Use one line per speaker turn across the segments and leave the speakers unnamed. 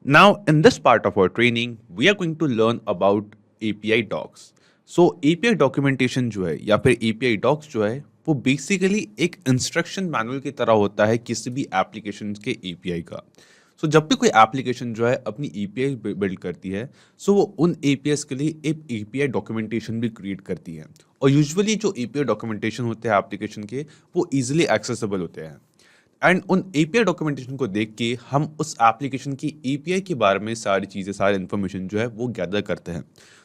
Now, in this part of our training, we are going to learn about API docs. So, API documentation जो है या फिर API docs जो है वो बेसिकली एक इंस्ट्रक्शन मैनुअल की तरह होता है किसी भी एप्लीकेशन के API का। सो जब भी कोई एप्लीकेशन जो है अपनी API बिल्ड करती है, सो वो उन APIs के लिए एक API डॉक्यूमेंटेशन भी क्रिएट करती है। और यूजुअली जो API डॉक्यूमेंटेशन होते हैं एप्लीकेशन के, वो इजीली एक्सेसिबल होते हैं। एंड उन एपीआई डॉक्यूमेंटेशन को देख के हम उस एप्लीकेशन की एपीआई के बारे में सारी चीज़ें, सारी इन्फॉर्मेशन जो है वो गैदर करते हैं।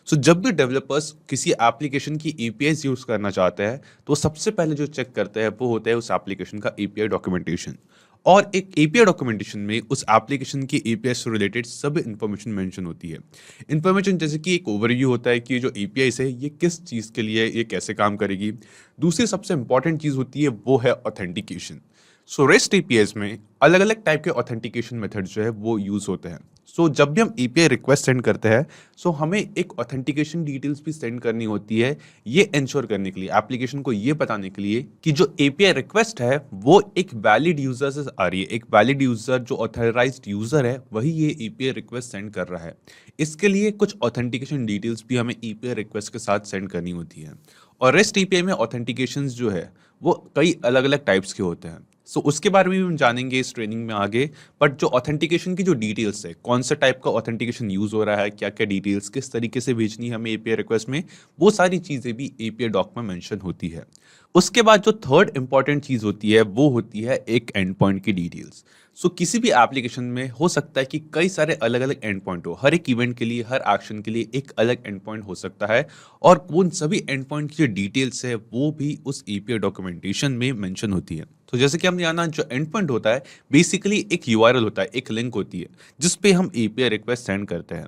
सो जब भी डेवलपर्स किसी एप्लीकेशन की एपीआईज यूज़ करना चाहते हैं, तो सबसे पहले जो चेक करते हैं वो होता है उस एप्लीकेशन का एपीआई डॉक्यूमेंटेशन। और एक एपीआई डॉक्यूमेंटेशन में उस एप्लीकेशन की एपीआई से रिलेटेड सब इन्फॉर्मेशन मेंशन होती है। इन्फॉर्मेशन जैसे कि एक ओवरव्यू होता है कि ये जो एपीआई है ये किस चीज़ के लिए, ये कैसे काम करेगी। दूसरी सबसे इंपॉर्टेंट चीज़ होती है वो है ऑथेंटिकेशन। सो रेस्ट एपीआईज में अलग अलग टाइप के ऑथेंटिकेशन मेथड जो है वो यूज होते हैं। सो जब भी हम एपीआई रिक्वेस्ट सेंड करते हैं, सो हमें एक ऑथेंटिकेशन डिटेल्स भी सेंड करनी होती है, ये इंश्योर करने के लिए, एप्लीकेशन को ये बताने के लिए कि जो एपीआई रिक्वेस्ट है वो एक वैलिड यूजर से आ रही है। एक वैलिड यूजर जो ऑथराइज्ड यूजर है वही ये एपीआई रिक्वेस्ट सेंड कर रहा है। इसके लिए कुछ ऑथेंटिकेशन डिटेल्स भी हमें एपीआई रिक्वेस्ट के साथ सेंड करनी होती है। और रेस्ट एपीआई में ऑथेंटिकेशंस जो है वो कई अलग अलग टाइप्स के होते हैं। सो उसके बारे में भी हम जानेंगे इस ट्रेनिंग में आगे। बट जो ऑथेंटिकेशन की जो डिटेल्स है, कौन सा टाइप का ऑथेंटिकेशन यूज हो रहा है, क्या क्या डिटेल्स किस तरीके से भेजनी है हमें एपीआई रिक्वेस्ट में, वो सारी चीजें भी एपीआई डॉक में मेंशन होती है। उसके बाद जो थर्ड इंपॉर्टेंट चीज होती है वो होती है एक एंड पॉइंट की डिटेल्स। सो किसी भी एप्लीकेशन में हो सकता है कि कई सारे अलग अलग एंड पॉइंट हो, हर एक इवेंट के लिए, हर एक्शन के लिए एक अलग एंड पॉइंट हो सकता है। और उन सभी एंड पॉइंट की जो डिटेल्स है वो भी उस एपीआई डॉक्यूमेंटेशन में मेंशन होती है। तो जैसे कि हमने जाना, जो एंड पॉइंट होता है बेसिकली एक यूआरएल होता है, एक लिंक होती है जिस पे हम एपीआई रिक्वेस्ट सेंड करते हैं।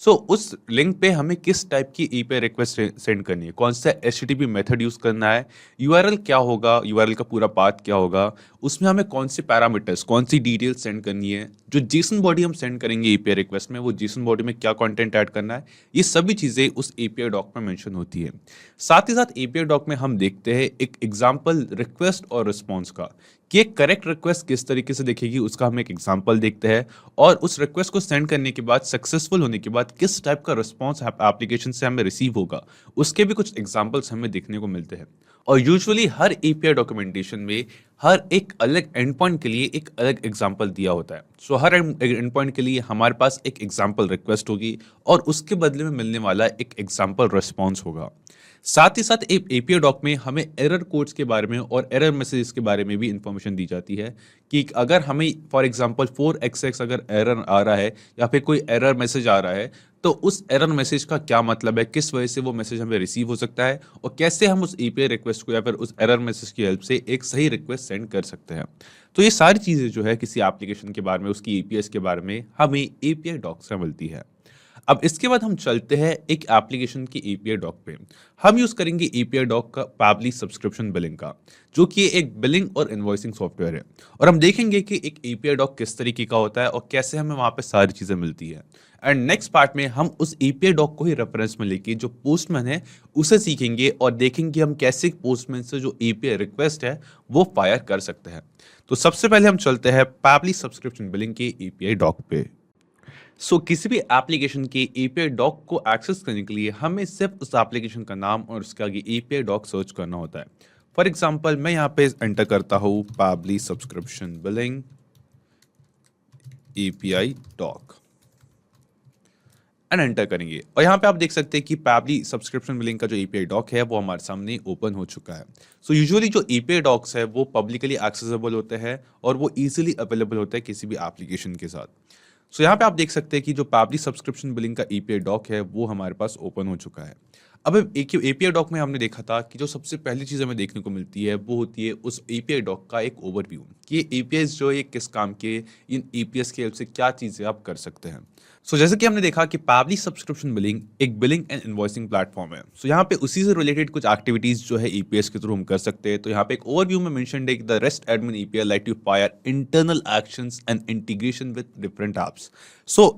सो उस लिंक पे हमें किस टाइप की एपीआई रिक्वेस्ट सेंड करनी है, कौन सा एचटीटीपी मेथड यूज करना है, यूआरएल क्या होगा, यूआरएल का पूरा पाथ क्या होगा, उसमें हमें कौन से पैरामीटर्स, कौन सी डिटेल्स सेंड करनी है, जो जेसन बॉडी हम सेंड करेंगे एपीआई रिक्वेस्ट में, वो जेसन बॉडी में क्या कंटेंट ऐड करना है, ये सभी चीजें उस एपीआई डॉक में मेंशन होती है। साथ ही साथ एपीआई डॉक में हम देखते हैं एक एग्जांपल रिक्वेस्ट और रिस्पॉन्स का, कि एक करेक्ट रिक्वेस्ट किस तरीके से दिखेगी उसका हम एक एग्जांपल देखते हैं। और उस रिक्वेस्ट को सेंड करने के बाद, सक्सेसफुल होने के बाद, किस टाइप का रिस्पॉन्स एप्लीकेशन से हमें रिसीव होगा, उसके भी कुछ एग्जांपल्स हमें देखने को मिलते हैं। और यूजुअली हर एपीआई डॉक्यूमेंटेशन में हर एक अलग एंड पॉइंट के लिए एक अलग एग्जांपल दिया होता है। सो हर एंड पॉइंट के लिए हमारे पास एक एग्जांपल रिक्वेस्ट होगी और उसके बदले में मिलने वाला एक एग्जांपल रिस्पॉन्स होगा। साथ ही साथ एक एपीआई डॉक में हमें एरर कोड्स के बारे में और एरर मैसेजेस के बारे में भी इंफॉर्मेशन दी जाती है कि अगर हमें फॉर एग्जांपल 4xx अगर एरर आ रहा है या फिर कोई एरर मैसेज आ रहा है, तो उस एरर मैसेज का क्या मतलब है, किस वजह से वो मैसेज हमें रिसीव हो सकता है, और कैसे हम उस एपीआई रिक्वेस्ट को या फिर उस एरर मैसेज की हेल्प से एक सही रिक्वेस्ट सेंड कर सकते हैं। तो ये सारी चीज़ें जो है किसी एप्लीकेशन के बारे में, उसकी एपीआई के बारे में हमें एपीआई डॉक से मिलती है। अब इसके बाद हम चलते हैं एक एप्लीकेशन की एपीआई डॉक पे। हम यूज करेंगे एपीआई डॉक का पैबली सब्सक्रिप्शन बिलिंग का, जो कि एक बिलिंग और इनवॉइसिंग सॉफ्टवेयर है। और हम देखेंगे कि एक एपीआई डॉक किस तरीके का होता है और कैसे हमें वहां पे सारी चीजें मिलती है। एंड नेक्स्ट पार्ट में हम उस एपीआई डॉक को ही रेफरेंस में लेके जो पोस्टमैन है उसे सीखेंगे और देखेंगे हम कैसे पोस्टमैन से जो एपीआई रिक्वेस्ट है वो फायर कर सकते हैं। तो सबसे पहले हम चलते हैं पैबली सब्सक्रिप्शन बिलिंग के एपीआई डॉक पे। किसी भी एप्लीकेशन के एपीआई डॉक को एक्सेस करने के लिए हमें सिर्फ उस एप्लीकेशन का नाम और उसके आगे एपीआई डॉक सर्च करना होता है। फॉर एग्जांपल मैं यहाँ पे एंटर करता हूँ Pabbly subscription billing API doc and enter करेंगे, और यहाँ पे आप देख सकते हैं कि पैबली सब्सक्रिप्शन बिलिंग का जो एपीआई डॉक है वो हमारे सामने ओपन हो चुका है। सो यूजुअली जो एपीआई डॉक्स है वो पब्लिकली एक्सेसिबल होते हैं और वो इजीली अवेलेबल होता है किसी भी एप्लीकेशन के साथ। यहाँ पे आप देख सकते हैं कि जो पैबली सब्सक्रिप्शन बिलिंग का एपीआई डॉक है वो हमारे पास ओपन हो चुका है। अब एक एपीआई डॉक में हमने देखा था कि जो सबसे पहली चीज़ हमें देखने को मिलती है वो होती है उस एपीआई डॉक का एक ओवरव्यू, कि ये एपीआईज जो है किस काम के, इन एपीआईज की हेल्प से क्या चीज़ें आप कर सकते हैं। जैसे कि हमने देखा कि पैबली सब्सक्रिप्शन बिलिंग एक बिलिंग एंड इनवॉइसिंग प्लेटफॉर्म है। यहाँ पे उसी से रिलेटेड कुछ एक्टिविटीज जो है एपीएस के थ्रू हम कर सकते हैं। तो यहाँ पे एक ओवरव्यू में मेंशन्ड है कि the REST admin API like to fire internal actions and integration with different apps.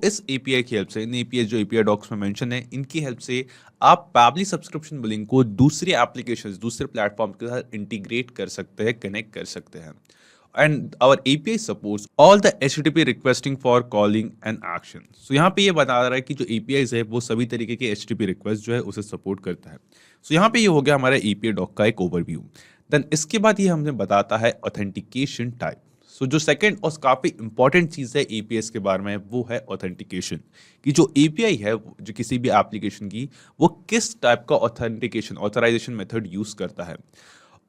इस एपीआई की हेल्प से, इन एपीआई जो एपीआई डॉक्स में मेंशन है, इनकी हेल्प से आप पैबली सब्सक्रिप्शन बिलिंग को दूसरी एप्लीकेशंस, दूसरे प्लेटफॉर्म के साथ इंटीग्रेट कर सकते हैं, कनेक्ट कर सकते हैं। And our API supports all the HTTP requesting for calling and action. So यहाँ पे ये बता रहा है कि जो एपीआईज है वो सभी तरीके के एचटीटीपी रिक्वेस्ट जो है उसे सपोर्ट करता है। सो यहाँ पे ये हो गया हमारा एपीआई डॉक का एक ओवरव्यू। देन इसके बाद ये हमें बताता है ऑथेंटिकेशन टाइप। सो जो सेकंड और काफ़ी इंपॉर्टेंट चीज़ है एपीएस के बारे में वो है ऑथेंटिकेशन, कि जो एपीआई है जो किसी भी एप्लीकेशन की वो किस टाइप का ऑथेंटिकेशन ऑथराइजेशन मेथड यूज़ करता है।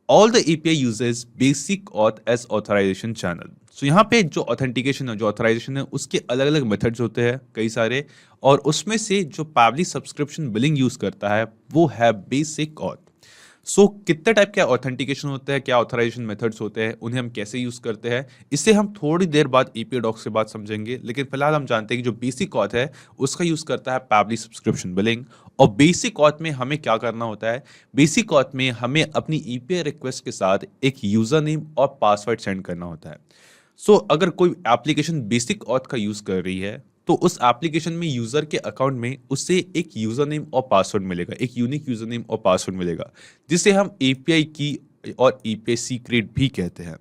All the API uses basic auth as authorization channel. So यहाँ पे जो ऑथेंटिकेशन है जो ऑथराइजेशन है उसके अलग अलग मेथड्स होते हैं कई सारे, और उसमें से जो पावली सब्सक्रिप्शन बिलिंग यूज़ करता है वो है बेसिक ऑथ। सो कितने टाइप के ऑथेंटिकेशन होते हैं, क्या ऑथराइजेशन मेथड्स होते हैं, उन्हें हम कैसे यूज़ करते हैं, इसे हम थोड़ी देर बाद एपीआई डॉक्स के बाद समझेंगे। लेकिन फिलहाल हम जानते हैं कि जो बेसिक ऑथ है उसका यूज़ करता है पावली सब्सक्रिप्शन बिलिंग। और बेसिक ऑथ में हमें क्या करना होता है, बेसिक ऑथ में हमें अपनी ईपीआई रिक्वेस्ट के साथ एक यूज़र नेम और पासवर्ड सेंड करना होता है। सो अगर कोई एप्लीकेशन बेसिक ऑथ का यूज़ कर रही है तो उस एप्लीकेशन में यूज़र के अकाउंट में उसे एक यूज़र नेम और पासवर्ड मिलेगा, एक यूनिक यूज़र नेम और पासवर्ड मिलेगा, जिसे हम एपीआई की और एपीआई सीक्रेट भी कहते हैं।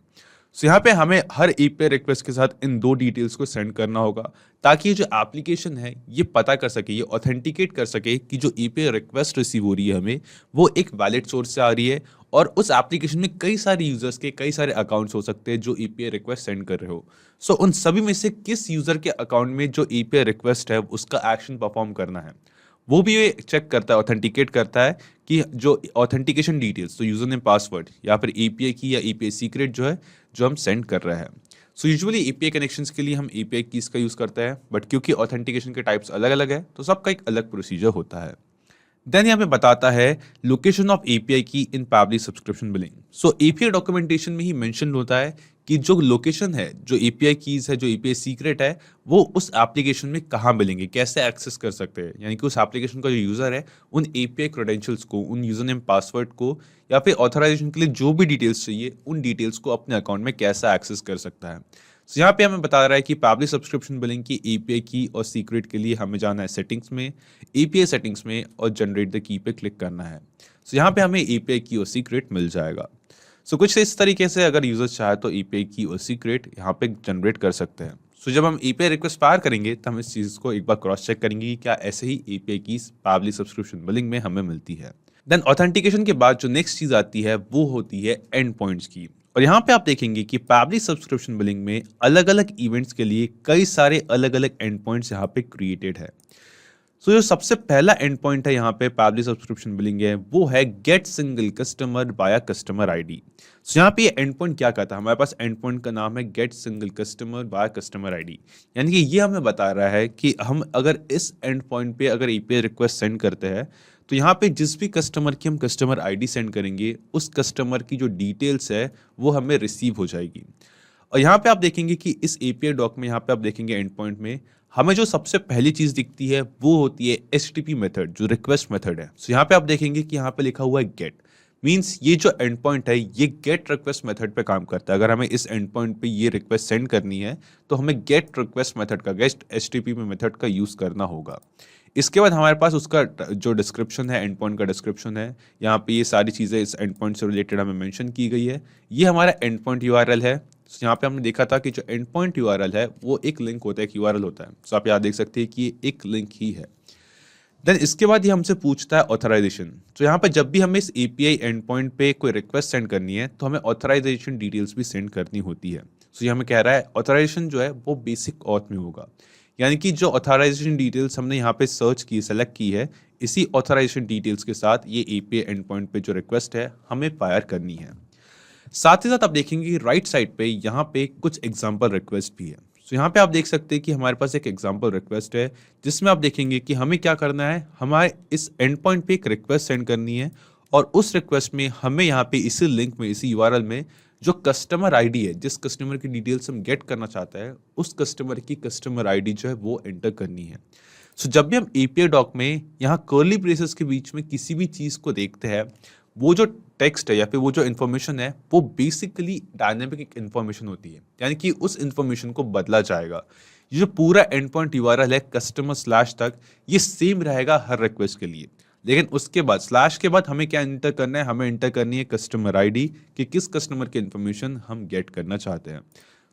सो यहाँ पे हमें हर एपीआई रिक्वेस्ट के साथ इन दो डिटेल्स को सेंड करना होगा ताकि ये जो एप्लीकेशन है ये पता कर सके, ये ऑथेंटिकेट कर सके कि जो एपीआई रिक्वेस्ट रिसीव हो रही है हमें वो एक वैलिड सोर्स से आ रही है, और उस एप्लीकेशन में कई सारे यूजर्स के कई सारे अकाउंट्स हो सकते हैं जो एपीआई रिक्वेस्ट सेंड कर रहे हो। सो उन सभी में से किस यूजर के अकाउंट में जो एपीआई रिक्वेस्ट है उसका एक्शन परफॉर्म करना है, वो भी ये चेक करता है, ऑथेंटिकेट करता है कि जो ऑथेंटिकेशन डिटेल्स तो यूजर नेम पासवर्ड या फिर एपीआई की या एपीआई सीक्रेट जो है जो हम सेंड कर रहे हैं। सो यूजुअली एपीआई कनेक्शंस के लिए हम एपीआई कीज का यूज करते हैं, बट क्योंकि ऑथेंटिकेशन के टाइप्स अलग अलग है तो सबका एक अलग प्रोसीजर होता है। देन यहाँ पे बताता है लोकेशन ऑफ एपीआई की इन पावली सब्सक्रिप्शन बिलिंग। सो एपीआई डॉक्यूमेंटेशन में ही मेंशन होता है कि जो लोकेशन है, जो एपीआई कीज है, जो एपीआई सीक्रेट है, वो उस एप्लीकेशन में कहाँ मिलेंगे, कैसे एक्सेस कर सकते हैं, यानी कि उस एप्लीकेशन का जो यूजर है उन एपीआई क्रेडेंशियल्स को, उन यूजर नेम पासवर्ड को या फिर ऑथराइजेशन के लिए जो भी डिटेल्स चाहिए उन डिटेल्स को अपने अकाउंट में कैसा एक्सेस कर सकता है। So, यहाँ पे हमें बता रहा है कि पब्लिक सब्सक्रिप्शन बिलिंग की एपीआई की और सीक्रेट के लिए हमें जाना है सेटिंग्स में, एपीआई सेटिंग्स में, और जनरेट द की पे क्लिक करना है। सो यहाँ पे हमें एपीआई की और सीक्रेट मिल जाएगा। सो कुछ इस तरीके से अगर यूजर चाहे तो एपीआई की और सीक्रेट यहाँ पे जनरेट कर सकते हैं। सो जब हम एपीआई रिक्वेस्ट पार करेंगे तो हम इस चीज़ को एक बार क्रॉस चेक करेंगे कि क्या ऐसे ही एपीआई की पब्लिक सब्सक्रिप्शन बिलिंग में हमें मिलती है। देन ऑथेंटिकेशन के बाद जो नेक्स्ट चीज़ आती है वो होती है एंड पॉइंट्स की। और यहाँ पे आप देखेंगे कि पब्लिक सब्सक्रिप्शन बिलिंग में अलग अलग इवेंट्स के लिए कई सारे अलग अलग एंड पॉइंट्स यहाँ पे क्रिएटेड है। सो जो सबसे पहला एंड पॉइंट है यहाँ पे पब्लिक सब्सक्रिप्शन बिलिंग है वो है गेट सिंगल कस्टमर बाया कस्टमर आईडी। सो यहाँ पे ये एंड पॉइंट क्या कहता है, हमारे पास एंड पॉइंट का नाम है गेट सिंगल कस्टमर बाया कस्टमर आईडी। यानी कि ये हमें बता रहा है कि हम अगर इस एंड पॉइंट पे अगर एपीआई रिक्वेस्ट सेंड करते हैं तो यहाँ पे जिस भी कस्टमर की हम कस्टमर आईडी सेंड करेंगे उस कस्टमर की जो डिटेल्स है वो हमें रिसीव हो जाएगी। और यहाँ पे आप देखेंगे कि इस एपीआई डॉक में यहाँ पे आप देखेंगे एंड पॉइंट में हमें जो सबसे पहली चीज दिखती है वो होती है एचटीटीपी मेथड, जो रिक्वेस्ट मेथड है। सो यहाँ पे आप देखेंगे कि यहाँ पे लिखा हुआ है गेट, मींस ये जो एंड पॉइंट है ये गेट रिक्वेस्ट मेथड पे काम करता है। अगर हमें इस एंड पॉइंट पे ये रिक्वेस्ट सेंड करनी है तो हमें गेट रिक्वेस्ट मेथड का, गेट एचटीटीपी मेथड का यूज करना होगा। इसके बाद हमारे पास उसका जो डिस्क्रिप्शन है, एंड पॉइंट का डिस्क्रिप्शन है, यहाँ पे ये सारी चीज़ें इस एंड पॉइंट से रिलेटेड हमें मेंशन की गई है। ये हमारा एंड पॉइंट यूआरएल है। So, यहाँ पे हमने देखा था कि जो एंड पॉइंट यूआरएल है वो एक लिंक होता है, एक यूआरएल होता है। सो आप यहाँ देख सकते हैं कि ये एक लिंक ही है। देन इसके बाद ये हमसे पूछता है ऑथराइजेशन। तो यहाँ पे जब भी हमें इस एपीआई एंड पॉइंट पे कोई रिक्वेस्ट सेंड करनी है तो हमें ऑथराइजेशन डिटेल्स भी सेंड करनी होती है। सो ये हमें कह रहा है ऑथराइजेशन जो है वो बेसिक ऑथ में होगा, यानी कि जो ऑथराइजेशन डिटेल्स हमने यहाँ पे सर्च की, सेलेक्ट की है, इसी ऑथराइजेशन डिटेल्स के साथ ये एपीआई एंड पॉइंट पे जो रिक्वेस्ट है हमें फायर करनी है। साथ ही साथ आप देखेंगे राइट साइड पे यहाँ पे कुछ एग्जाम्पल रिक्वेस्ट भी है। सो यहाँ पे आप देख सकते हैं कि हमारे पास एक एग्जाम्पल रिक्वेस्ट है जिसमें आप देखेंगे कि हमें क्या करना है, हमारे इस एंड पॉइंट पे एक रिक्वेस्ट सेंड करनी है और उस रिक्वेस्ट में हमें यहाँ पे इसी लिंक में, इसी यूआरएल में जो कस्टमर आईडी है, जिस कस्टमर की डिटेल्स हम गेट करना चाहते हैं उस कस्टमर की कस्टमर आईडी जो है वो एंटर करनी है। सो जब भी हम एपीआई डॉक में यहाँ कर्ली ब्रेसेस के बीच में किसी भी चीज़ को देखते हैं, वो जो टेक्स्ट है या फिर वो जो इन्फॉर्मेशन है वो बेसिकली डायनेमिक इन्फॉर्मेशन होती है, यानी कि उस इन्फॉर्मेशन को बदला जाएगा। ये जो पूरा एंड पॉइंट यूआरएल है कस्टमर स्लैश तक, ये सेम रहेगा हर रिक्वेस्ट के लिए। लेकिन उसके बाद स्लैश के बाद हमें क्या इंटर करना है, हमें इंटर करनी है कस्टमर आईडी कि किस कस्टमर की इन्फॉर्मेशन हम गेट करना चाहते हैं।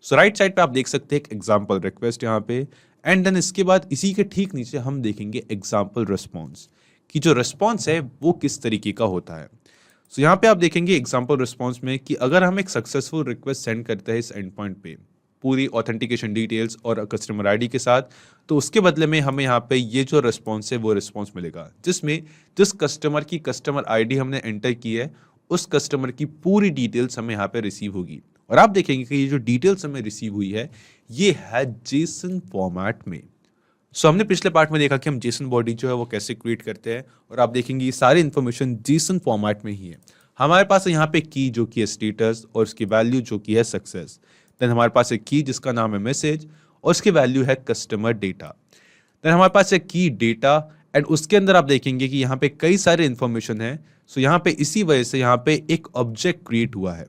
सो राइट साइड पे आप देख सकते हैं एक एग्जांपल रिक्वेस्ट यहाँ पे, एंड देन इसके बाद इसी के ठीक नीचे हम देखेंगे एग्जांपल रिस्पॉन्स कि जो रिस्पॉन्स है वो किस तरीके का होता है। सो यहाँ पे आप देखेंगे एग्जांपल रिस्पॉन्स में कि अगर हम एक सक्सेसफुल रिक्वेस्ट सेंड करते हैं इस एंड पॉइंट पे पूरी ऑथेंटिकेशन डिटेल्स और कस्टमर आईडी के साथ, तो उसके बदले में हमें यहाँ पे ये जो रिस्पॉन्स है वो रिस्पॉन्स मिलेगा जिसमें जिस कस्टमर की कस्टमर आईडी हमने एंटर की है उस कस्टमर की पूरी डिटेल्स हमें यहाँ पे रिसीव होगी। और आप देखेंगे कि ये जो डिटेल्स हमें रिसीव हुई है ये है जेसन फॉर्मेट में। सो हमने पिछले पार्ट में देखा कि हम जेसन बॉडी जो है वो कैसे क्रिएट करते हैं, और आप देखेंगे ये सारी इन्फॉर्मेशन जेसन फॉर्मेट में ही है। हमारे पास है यहाँ पे की जो कि है स्टेटस और उसकी वैल्यू जो कि है सक्सेस। देन हमारे पास है की जिसका नाम है मैसेज और उसकी वैल्यू है कस्टमर डेटा। देन हमारे पास है की डेटा एंड उसके अंदर आप देखेंगे कि यहाँ पे कई सारे इन्फॉर्मेशन है। सो यहाँ पे इसी वजह से यहाँ पे एक ऑब्जेक्ट क्रिएट हुआ है।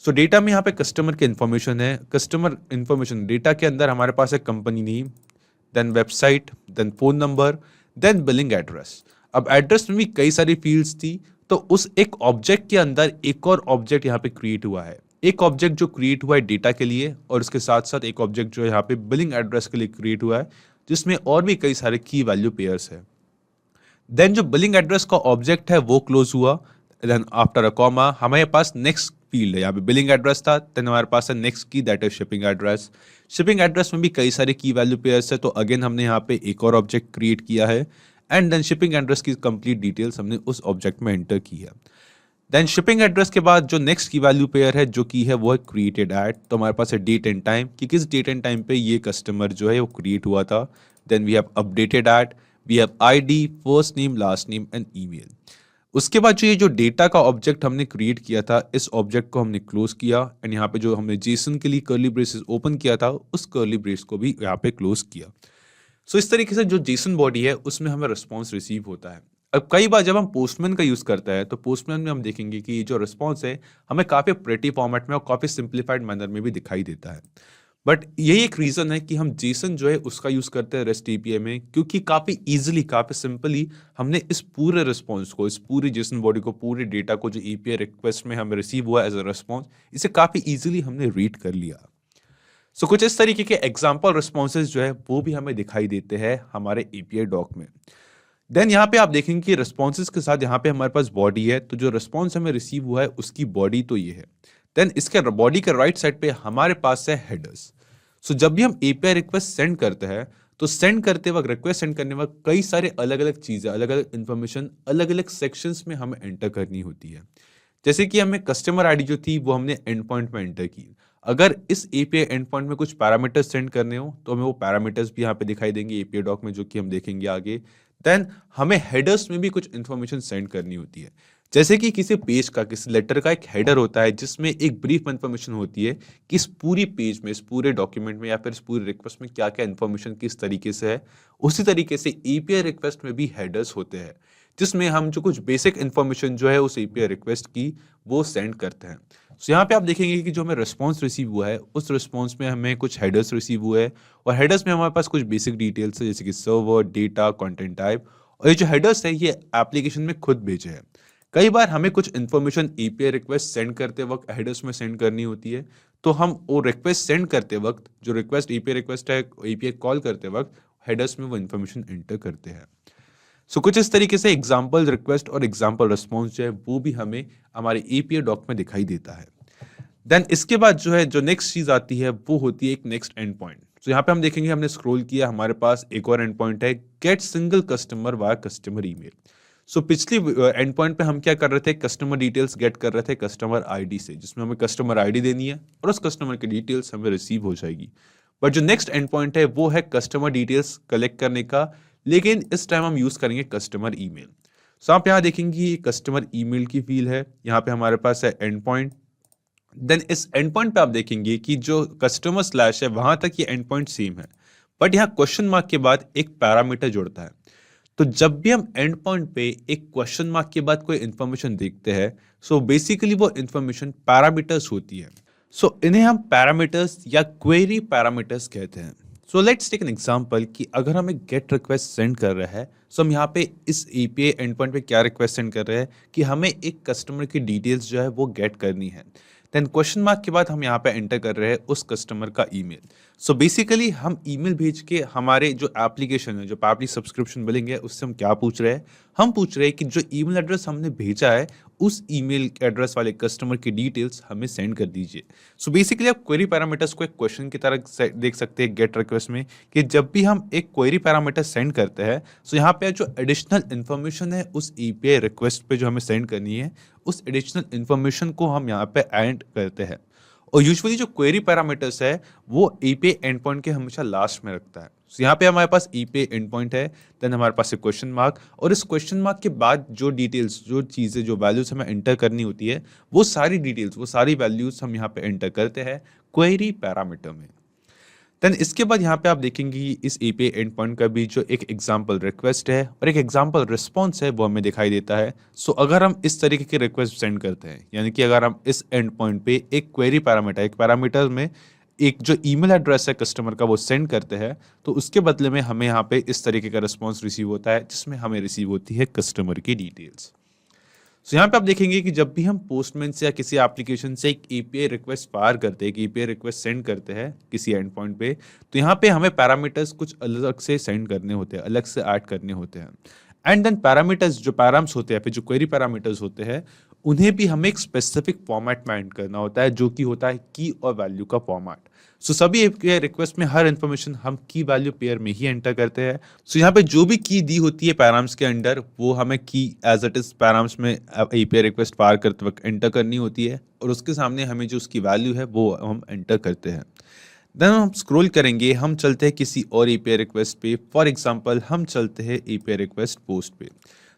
सो डेटा में यहाँ पे कस्टमर के इन्फॉर्मेशन है, कस्टमर इन्फॉर्मेशन डेटा के अंदर हमारे पास है company name, then website, then phone number, then billing address. अब एड्रेस में भी कई सारी फील्ड्स थी, तो उस एक ऑब्जेक्ट के अंदर एक और ऑब्जेक्ट यहाँ पे क्रिएट हुआ है। एक ऑब्जेक्ट जो क्रिएट हुआ है डेटा के लिए और उसके साथ साथ एक ऑब्जेक्ट जो यहाँ पे बिलिंग एड्रेस के लिए क्रिएट हुआ है जिसमें और भी कई सारे की वैल्यू पेयर्स है। देन जो बिलिंग एड्रेस का ऑब्जेक्ट है वो क्लोज हुआ। देन आफ्टर अ कॉमा हमारे पास नेक्स्ट फील्ड है, यहाँ पे बिलिंग एड्रेस था, देन हमारे पास है नेक्स्ट की that is shipping address. Shipping address में भी कई सारे की वैल्यू पेयर्स है, तो अगेन हमने यहाँ पे एक और ऑब्जेक्ट क्रिएट किया है एंड देन शिपिंग एड्रेस की कंप्लीट डिटेल्स हमने उस ऑब्जेक्ट में एंटर की है। देन शिपिंग एड्रेस के बाद जो नेक्स्ट की वैल्यू पेयर है जो की है वो है क्रिएटेड एट, तो हमारे पास है डेट एंड टाइम कि किस डेट एंड टाइम पे ये कस्टमर जो है वो क्रिएट हुआ था। Then we have updated at, we have ID, first name, last name and email. उसके बाद जो ये जो डेटा का ऑब्जेक्ट हमने क्रिएट किया था इस ऑब्जेक्ट को हमने क्लोज किया एंड यहाँ पे जो हमने जेसन के लिए कर्ली ब्रेसेस ओपन किया था उस कर्ली ब्रेस को भी यहाँ पे क्लोज किया। सो इस तरीके से जो जेसन बॉडी है उसमें हमें रिस्पॉन्स रिसीव होता है। अब कई बार जब हम पोस्टमैन का यूज करते हैं तो पोस्टमैन में हम देखेंगे कि जो रिस्पॉन्स है हमें काफी प्रेटी फॉर्मेट में और काफी सिंप्लीफाइड मैनर में भी दिखाई देता है। बट यही एक रीजन है कि हम जेसन जो है उसका यूज करते हैं रेस्ट एपीआई में, क्योंकि काफी इजीली काफी सिंपली हमने इस पूरे रिस्पॉन्स को, इस पूरी जेसन बॉडी को, पूरे डेटा को जो एपीआई रिक्वेस्ट में हमें रिसीव हुआ एज अ रिस्पॉन्स, इसे काफी इजीली हमने रीड कर लिया। सो कुछ इस तरीके के एग्जाम्पल रिस्पॉन्सेज जो है वो भी हमें दिखाई देते हैं हमारे एपीआई डॉक में। देन यहाँ पे आप देखेंगे कि रिस्पॉन्सेज के साथ यहाँ पे हमारे पास बॉडी है, तो जो रिस्पॉन्स हमें रिसीव हुआ है उसकी बॉडी तो ये है। देन इसके बॉडी के राइट साइड पे हमारे पास है हेडर्स। सो जब भी हम एपीआई रिक्वेस्ट सेंड करते हैं तो सेंड करते वक्त, रिक्वेस्ट सेंड करने वक्त कई सारे अलग अलग चीजें, अलग अलग इन्फॉर्मेशन अलग अलग सेक्शंस में हमें एंटर करनी होती है। जैसे कि हमें कस्टमर आईडी जो थी वो हमने एंड पॉइंट में एंटर की। अगर इस एपीआई एंड पॉइंट में कुछ पैरामीटर्स सेंड करने हो तो हमें वो पैरामीटर्स भी यहाँ पे दिखाई देंगे एपीआई डॉक में, जो कि हम देखेंगे आगे। देन हमें हेडर्स में भी कुछ इन्फॉर्मेशन सेंड करनी होती है, जैसे कि किसी पेज का, किसी लेटर का एक हेडर होता है जिसमें एक ब्रीफ इन्फॉर्मेशन होती है कि इस पूरी पेज में, इस पूरे डॉक्यूमेंट में या फिर इस पूरी रिक्वेस्ट में क्या क्या इन्फॉर्मेशन किस तरीके से है। उसी तरीके से एपीआई रिक्वेस्ट में भी हेडर्स होते हैं जिसमें हम जो कुछ बेसिक इन्फॉर्मेशन जो है उस एपीआई रिक्वेस्ट की वो सेंड करते हैं। सो यहाँ पे आप देखेंगे कि जो हमें रिस्पॉन्स रिसीव हुआ है उस रिस्पॉन्स में हमें कुछ हेडर्स रिसीव हुए हैं और हेडर्स में हमारे पास कुछ बेसिक डिटेल्स है जैसे कि सर्वर, डेटा, कंटेंट टाइप। और ये जो हेडर्स है ये एप्लीकेशन में खुद भेजे हैं। कई बार हमें कुछ इन्फॉर्मेशन एपीआई रिक्वेस्ट सेंड करते वक्त हेडर्स में सेंड करनी होती है, तो हम वो रिक्वेस्ट सेंड करते वक्त, जो रिक्वेस्ट एपीआई रिक्वेस्ट है, एपीआई कॉल करते वक्त हेडर्स में वो इन्फॉर्मेशन एंटर करते हैं। सो कुछ इस तरीके से एग्जाम्पल रिक्वेस्ट और एग्जाम्पल रिस्पॉन्स जो है वो भी हमें हमारे एपीआई डॉक में दिखाई देता है। देन इसके बाद जो है जो नेक्स्ट चीज आती है वो होती है एक नेक्स्ट एंड पॉइंट। तो यहाँ पे हम देखेंगे, हमने स्क्रॉल किया, हमारे पास एक और एंड पॉइंट है, get single customer via customer email. So पिछली एंड पॉइंट पे हम क्या कर रहे थे, कस्टमर डिटेल्स गेट कर रहे थे कस्टमर आईडी से, जिसमें हमें कस्टमर आईडी देनी है और उस कस्टमर की डिटेल्स हमें रिसीव हो जाएगी। बट जो नेक्स्ट एंड पॉइंट है वो है कस्टमर डिटेल्स कलेक्ट करने का, लेकिन इस टाइम हम यूज करेंगे कस्टमर ईमेल। सो आप यहाँ देखेंगे कस्टमर ईमेल की फील है, यहाँ पे हमारे पास है एंड पॉइंट। देन इस एंड पॉइंट पे आप देखेंगे कि जो कस्टमर स्लैश है वहां तक ये एंड पॉइंट सेम है, बट यहाँ क्वेश्चन मार्क के बाद एक पैरामीटर जुड़ता है। तो जब भी हम एंड पॉइंट पे एक क्वेश्चन मार्क के बाद कोई इंफॉर्मेशन देखते हैं, सो बेसिकली वो इंफॉर्मेशन पैरामीटर्स होती है। सो इन्हें हम पैरामीटर्स या क्वेरी पैरामीटर्स कहते हैं। So let's take an example कि अगर हम एक गेट रिक्वेस्ट सेंड कर रहे हैं, सो हम यहाँ पे इस एपीआई एंड पॉइंट पे क्या रिक्वेस्ट सेंड कर रहे हैं कि हमें एक कस्टमर की डिटेल्स जो है वो गेट करनी है। देन क्वेश्चन मार्क के बाद हम यहाँ पे एंटर कर रहे हैं उस कस्टमर का ईमेल। सो बेसिकली हम ईमेल भेज के हमारे जो एप्लीकेशन है, जो पैपली सब्सक्रिप्शन बिलिंग है, उससे हम क्या पूछ रहे हैं? हम पूछ रहे हैं कि जो ईमेल एड्रेस हमने भेजा है, उस ईमेल एड्रेस वाले कस्टमर की डिटेल्स हमें सेंड कर दीजिए। सो बेसिकली आप क्वेरी पैरामीटर्स को एक क्वेश्चन की तरह देख सकते हैं गेट रिक्वेस्ट में, कि जब भी हम एक क्वेरी पैरामीटर सेंड करते हैं, सो यहाँ पे जो एडिशनल इन्फॉर्मेशन है उस एपीआई रिक्वेस्ट पे जो हमें सेंड करनी है, उस एडिशनल इन्फॉर्मेशन को हम यहाँ पे ऐड करते हैं। और यूजुअली जो क्वेरी पैरामीटर्स है वो एपीआई एंड पॉइंट के हमेशा लास्ट में रखता है। सो यहाँ पे हमारे पास एपीआई एंड पॉइंट है, देन हमारे पास एक क्वेश्चन मार्क, और इस क्वेश्चन मार्क के बाद जो डिटेल्स, जो चीज़ें, जो वैल्यूज हमें एंटर करनी होती है, वो सारी डिटेल्स, वो सारी वैल्यूज हम यहाँ पे एंटर करते हैं क्वेरी पैरामीटर में। देन इसके बाद यहाँ पे आप देखेंगे कि इस एपीआई एंड पॉइंट का भी जो एक एग्जांपल रिक्वेस्ट है और एक एग्जांपल रिस्पॉन्स है वो हमें दिखाई देता है। सो अगर हम इस तरीके की रिक्वेस्ट सेंड करते हैं, यानी कि अगर हम इस एंड पॉइंट पे एक क्वेरी पैरामीटर, एक पैरामीटर में एक जो ईमेल एड्रेस है कस्टमर का वो सेंड करते हैं, तो उसके बदले में हमें यहाँ पे इस तरीके का रिस्पॉन्स रिसीव होता है, जिसमें हमें रिसीव होती है कस्टमर की डिटेल्स। सो यहाँ पे आप देखेंगे कि जब भी हम पोस्टमैन से या किसी एप्लीकेशन से एक एपीआई रिक्वेस्ट पार करते हैं, एक एपीआई रिक्वेस्ट सेंड करते हैं किसी एंड पॉइंट पे, तो यहाँ पे हमें पैरामीटर्स कुछ अलग से सेंड करने होते हैं, अलग से ऐड करने होते हैं। एंड देन पैरामीटर्स, जो पैराम्स होते हैं, फिर जो क्वेरी पैरामीटर्स होते हैं, उन्हें भी हमें एक स्पेसिफिक फॉर्मेट में एंड करना होता है, जो कि होता है की और वैल्यू का फॉर्मेट। सो सभी एपीआई रिक्वेस्ट में हर इन्फॉर्मेशन हम की वैल्यू पेयर में ही एंटर करते हैं। सो यहाँ पे जो भी की दी होती है पैराम्स के अंडर, वो हमें की एज इट इज पैराम्स में एपीआई रिक्वेस्ट पार करते वक्त एंटर करनी होती है, और उसके सामने हमें जो उसकी वैल्यू है वो हम एंटर करते हैं। देन हम स्क्रॉल करेंगे, हम चलते हैं किसी और एपीआई रिक्वेस्ट पे। फॉर एग्जांपल हम चलते हैं एपीआई रिक्वेस्ट पोस्ट पे।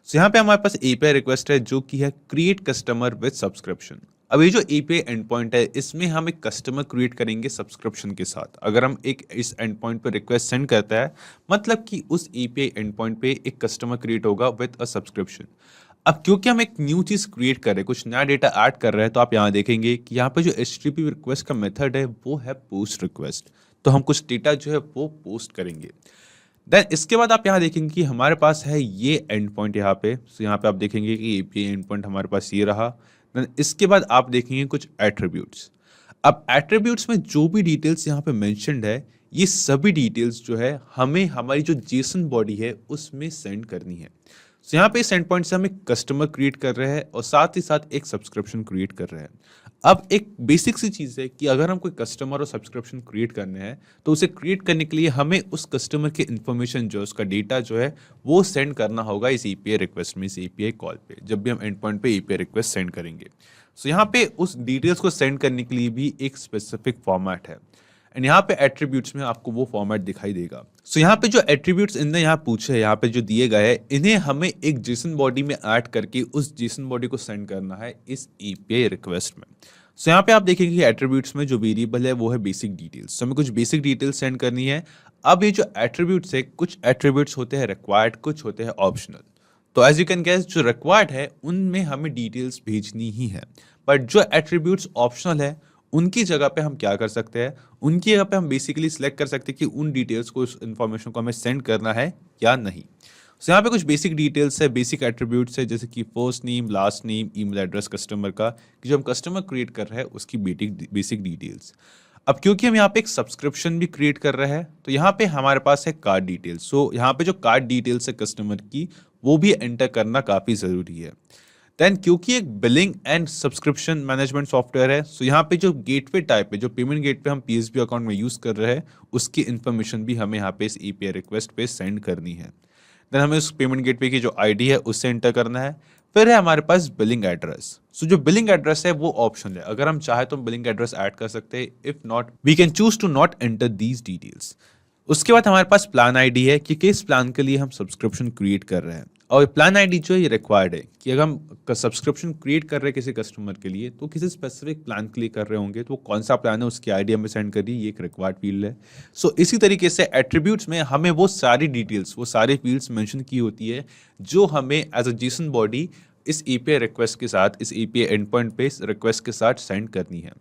सो यहाँ पे हमारे पास एपीआई रिक्वेस्ट है जो कि है क्रिएट कस्टमर विद सब्सक्रिप्शन। अब ये जो एपीआई एंड पॉइंट है, इसमें हम एक कस्टमर क्रिएट करेंगे सब्सक्रिप्शन के साथ। अगर हम एक इस एंड पॉइंट पे रिक्वेस्ट सेंड करता है, मतलब कि उस एपीआई एंड पॉइंट पे एक कस्टमर क्रिएट होगा विद अ सब्सक्रिप्शन। अब क्योंकि हम एक न्यू चीज क्रिएट कर रहे हैं, कुछ नया डेटा ऐड कर रहे हैं, तो आप यहाँ देखेंगे कि यहाँ पे जो एचटीटीपी रिक्वेस्ट का मेथड है वो है पोस्ट रिक्वेस्ट। तो हम कुछ डेटा जो है वो पोस्ट करेंगे। देन इसके बाद आप यहाँ देखेंगे कि हमारे पास है ये एंड पॉइंट यहाँ पे। सो यहाँ पे आप देखेंगे कि एपीआई एंड पॉइंट हमारे पास ये रहा। देन इसके बाद आप देखेंगे कुछ एट्रीब्यूट्स। अब एट्रीब्यूट्स में जो भी डिटेल्स यहाँ पे मेंशन्ड है, ये सभी डिटेल्स जो है हमें हमारी जो जेसन बॉडी है उसमें सेंड करनी है। सो यहाँ पे इस एंड पॉइंट से हम एक कस्टमर क्रिएट कर रहे हैं और साथ ही साथ एक सब्सक्रिप्शन क्रिएट कर रहे हैं। अब एक बेसिक सी चीज़ है कि अगर हम कोई कस्टमर और सब्सक्रिप्शन क्रिएट करने हैं, तो उसे क्रिएट करने के लिए हमें उस कस्टमर की इन्फॉर्मेशन, जो उसका डेटा जो है वो सेंड करना होगा इस एपीआई रिक्वेस्ट में, इस एपीआई कॉल पे, जब भी हम एंड पॉइंट पे एपीआई रिक्वेस्ट सेंड करेंगे। सो यहाँ पे उस डिटेल्स को सेंड करने के लिए भी एक स्पेसिफिक फॉर्मेट है, एंड यहाँ पे एट्रीब्यूट्स में आपको वो फॉर्मेट दिखाई देगा। सो यहाँ पे जो एट्रीब्यूट्स इनने यहाँ पूछे, यहाँ पे जो दिए गए हैं, इन्हें हमें एक जेसन बॉडी में ऐड करके उस जेसन बॉडी को सेंड करना है इस एपीआई रिक्वेस्ट में। सो यहाँ पे आप देखेंगे कि एट्रीब्यूट्स में जो वेरिएबल है वो है बेसिक डिटेल्स। सो हमें कुछ बेसिक डिटेल्स सेंड करनी है। अब ये जो एट्रीब्यूट्स है, कुछ एट्रीब्यूट्स होते हैं रिक्वायर्ड, कुछ होते हैं ऑप्शनल। तो एज यू कैन गेस, जो रिक्वायर्ड है उनमें हमें डिटेल्स भेजनी ही है, बट जो एट्रीब्यूट्स ऑप्शनल है उनकी जगह पे हम क्या कर सकते हैं, उनकी जगह पे हम बेसिकली सिलेक्ट कर सकते हैं कि उन डिटेल्स को, उस इन्फॉर्मेशन को हमें सेंड करना है या नहीं। सो यहाँ पे कुछ बेसिक डिटेल्स है, बेसिक एट्रीब्यूट्स है, जैसे कि first name, last name, email address customer का, कि जो हम कस्टमर क्रिएट कर रहे हैं उसकी बेसिक डिटेल्स। अब क्योंकि हम यहाँ पे एक सब्सक्रिप्शन भी क्रिएट कर रहे हैं, तो यहाँ पे हमारे पास है कार्ड डिटेल्स। सो यहाँ पे जो कार्ड डिटेल्स है कस्टमर की, वो भी एंटर करना काफ़ी ज़रूरी है। देन क्योंकि एक billing and subscription management software है, सो यहाँ पे जो गेटवे टाइप है, जो पेमेंट गेटवे हम पीएसबी अकाउंट में यूज़ कर रहे हैं, उसकी इन्फॉर्मेशन भी हमें यहाँ पे इस एपीआई रिक्वेस्ट पे सेंड करनी है। देन हमें उस पेमेंट गेटवे की जो आईडी है उससे एंटर करना है। फिर है हमारे पास बिलिंग एड्रेस। सो जो बिलिंग एड्रेस है वो ऑप्शनल है, अगर हम चाहे तो बिलिंग एड्रेस ऐड कर सकते हैं, if not we can choose to not enter these details. उसके बाद हमारे पास प्लान आईडी है कि किस प्लान के लिए हम सब्सक्रिप्शन क्रिएट कर रहे हैं, और प्लान आईडी जो है ये रिक्वायर्ड है कि अगर हम सब्सक्रिप्शन क्रिएट कर रहे हैं किसी कस्टमर के लिए, तो किसी स्पेसिफिक प्लान के लिए कर रहे होंगे, तो कौन सा प्लान है उसकी आईडी हमें सेंड करिए, ये एक रिक्वायर्ड फील्ड है। सो इसी तरीके से एट्रीब्यूट्स में हमें वो सारी डिटेल्स, वो सारी फील्ड्स मेंशन की होती है जो हमें एज अ जेसन बॉडी इस एपीआई रिक्वेस्ट के साथ, इस एपीआई एंड पॉइंट पे रिक्वेस्ट के साथ सेंड करनी है।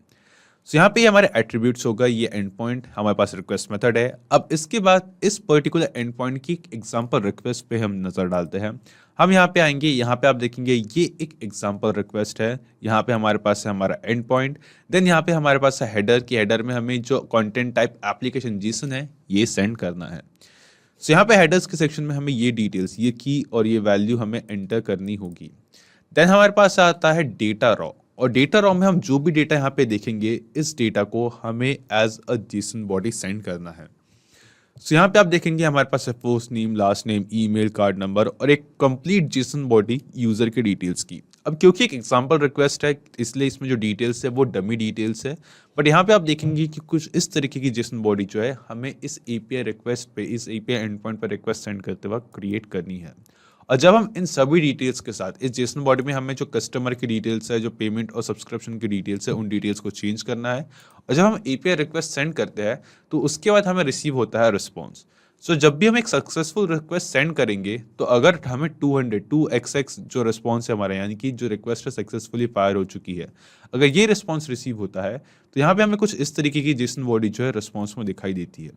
सो यहाँ पे ये हमारे एट्रीब्यूट्स होगा, ये एंड पॉइंट हमारे पास रिक्वेस्ट मेथड है। अब इसके बाद इस पर्टिकुलर एंड पॉइंट की एग्जांपल रिक्वेस्ट पे हम नजर डालते हैं। हम यहाँ पे आएंगे, यहाँ पे आप देखेंगे ये एक एग्जांपल रिक्वेस्ट है। यहाँ पे हमारे पास है हमारा एंड पॉइंट, देन यहाँ पे हमारे पास है हेडर की हेडर में हमें जो कंटेंट टाइप एप्लीकेशन जेसन है ये सेंड करना है। सो यहाँ पे हेडर्स के सेक्शन में हमें ये डिटेल्स, ये की और ये वैल्यू हमें एंटर करनी होगी। देन हमारे पास आता है डेटा रॉ, और डेटा रॉ में हम जो भी डेटा यहाँ पे देखेंगे इस डेटा को हमें as a JSON body send करना है। सो यहाँ पे आप देखेंगे हमारे पास है first name, last name, email, card number और एक कंप्लीट जेसन बॉडी यूजर के डिटेल्स की। अब क्योंकि एक एग्जांपल रिक्वेस्ट है इसलिए इसमें जो डिटेल्स है वो डमी डिटेल्स है, बट यहाँ पे आप देखेंगे कि कुछ इस तरीके की जेसन बॉडी जो है हमें इस एपीआई रिक्वेस्ट पे, इस एपीआई एंड पॉइंट पर रिक्वेस्ट सेंड करते वक्त क्रिएट करनी है। और जब हम इन सभी डिटेल्स के साथ इस जेसन बॉडी में हमें जो कस्टमर की डिटेल्स है, जो पेमेंट और सब्सक्रिप्शन की डिटेल्स है, उन डिटेल्स को चेंज करना है। और जब हम एपीआई रिक्वेस्ट सेंड करते हैं तो उसके बाद हमें रिसीव होता है रिस्पॉन्स। सो जब भी हम एक सक्सेसफुल रिक्वेस्ट सेंड करेंगे तो अगर हमें 200 जो रिस्पॉन्स है हमारा, यानी कि जो रिक्वेस्ट है सक्सेसफुली फायर हो चुकी है, अगर ये रिस्पॉन्स रिसीव होता है तो यहाँ पे हमें कुछ इस तरीके की जेसन बॉडी जो है रिस्पॉन्स में दिखाई देती है।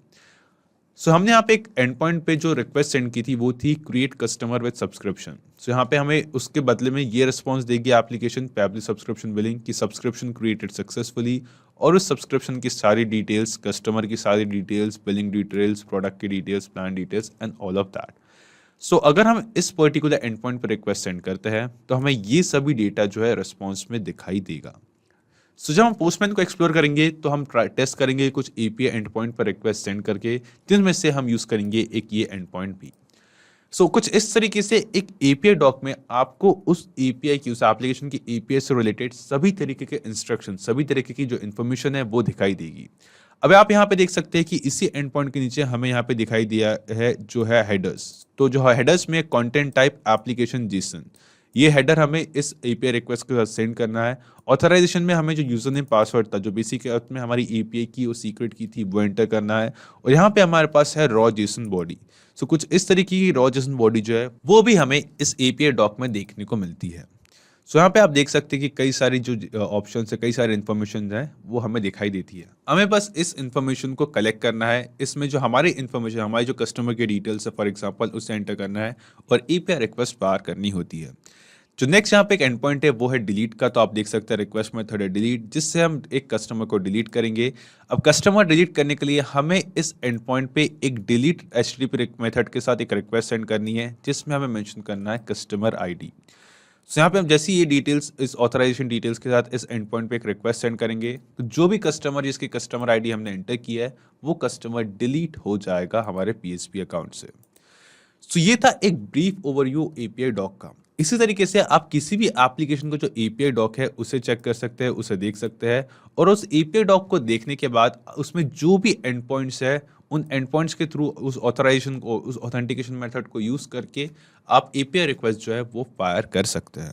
सो हमने यहाँ पे एक एंड पॉइंट पे जो रिक्वेस्ट सेंड की थी वो थी create customer with subscription. So यहाँ पे हमें उसके बदले में ये रिस्पॉन्स देगी एप्लीकेशन पेबली सब्सक्रिप्शन बिलिंग की सब्सक्रिप्शन क्रिएटेड सक्सेसफुली, और उस सब्सक्रिप्शन की सारी डिटेल्स, कस्टमर की सारी डिटेल्स, बिलिंग डिटेल्स, प्रोडक्ट की details, plan details and all of that. So अगर हम इस पर्टिकुलर एंड पॉइंट पर रिक्वेस्ट सेंड करते हैं तो हमें ये सभी डेटा जो है रिस्पॉन्स में दिखाई देगा। सो जब हम पोस्टमैन को एक्सप्लोर करेंगे तो हम टेस्ट करेंगे कुछ एपीआई एंड पॉइंट पर रिक्वेस्ट सेंड करके, जिनमें से हम यूज करेंगे एक ये एंड पॉइंट भी। सो कुछ इस तरीके से एक एपीआई डॉक में आपको उस एपीआई की, उस एप्लीकेशन की एपीआई से रिलेटेड सभी तरीके के इंस्ट्रक्शन, सभी तरीके की जो इन्फॉर्मेशन है वो दिखाई देगी। अब आप यहाँ पे देख सकते हैं कि इसी एंड पॉइंट के नीचे हमें यहाँ पे दिखाई दिया है जो है हेडर्स। तो जो हेडर्स में कंटेंट टाइप एप्लीकेशन जेसन, ये हेडर हमें इस एपीआई रिक्वेस्ट के साथ सेंड करना है। ऑथराइजेशन में हमें जो यूजर नेम पासवर्ड था, जो बेसिक अर्थ में हमारी एपीआई की वो सीक्रेट की थी, वो एंटर करना है। और यहाँ पे हमारे पास है रॉ जेसन बॉडी। सो कुछ इस तरीके की रॉ जेसन बॉडी जो है वो भी हमें इस एपीआई डॉक में देखने को मिलती है। सो यहाँ पे आप देख सकते हैं कि कई सारी जो ऑप्शन है, कई सारी इन्फॉर्मेशन है वो हमें दिखाई देती है। हमें बस इस इन्फॉर्मेशन को कलेक्ट करना है, इसमें जो हमारी इन्फॉर्मेशन, हमारी जो कस्टमर की डिटेल्स है फॉर एग्जांपल, उसे एंटर करना है और एपीआई रिक्वेस्ट पार करनी होती है। जो नेक्स्ट यहाँ पे एक एंड पॉइंट है वो है डिलीट का। तो आप देख सकते हैं रिक्वेस्ट मेथड है डिलीट, जिससे हम एक कस्टमर को डिलीट करेंगे। अब कस्टमर डिलीट करने के लिए हमें इस एंड पॉइंट पे एक डिलीट एचटीटीपी मेथड के साथ एक रिक्वेस्ट सेंड करनी है, जिसमें हमें मेंशन करना है कस्टमर आईडी। सो यहाँ पे हम जैसे ये डिटेल्स, इस ऑथराइजेशन डिटेल्स के साथ इस एंड पॉइंट पे एक रिक्वेस्ट सेंड करेंगे तो जो भी कस्टमर जिसकी कस्टमर आईडी हमने एंटर किया है वो कस्टमर डिलीट हो जाएगा हमारे पीएचपी अकाउंट से। सो ये था एक ब्रीफ ओवरव्यू एपीआई डॉक का। इसी तरीके से आप किसी भी एप्लीकेशन को जो एपीआई डॉक है उसे चेक कर सकते हैं, उसे देख सकते हैं, और उस एपीआई डॉक को देखने के बाद उसमें जो भी एंड पॉइंट्स है उन एंड पॉइंट्स के थ्रू उस ऑथराइजेशन को, उस ऑथेंटिकेशन मेथड को यूज करके आप एपीआई रिक्वेस्ट जो है वो फायर कर सकते हैं।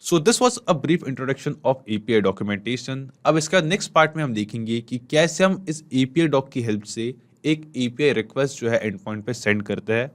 So this was a brief introduction of API documentation. अब इसका नेक्स्ट पार्ट में हम देखेंगे कि कैसे हम इस एपीआई डॉक की हेल्प से एक एपीआई रिक्वेस्ट जो है एंड पॉइंट पे सेंड करते हैं।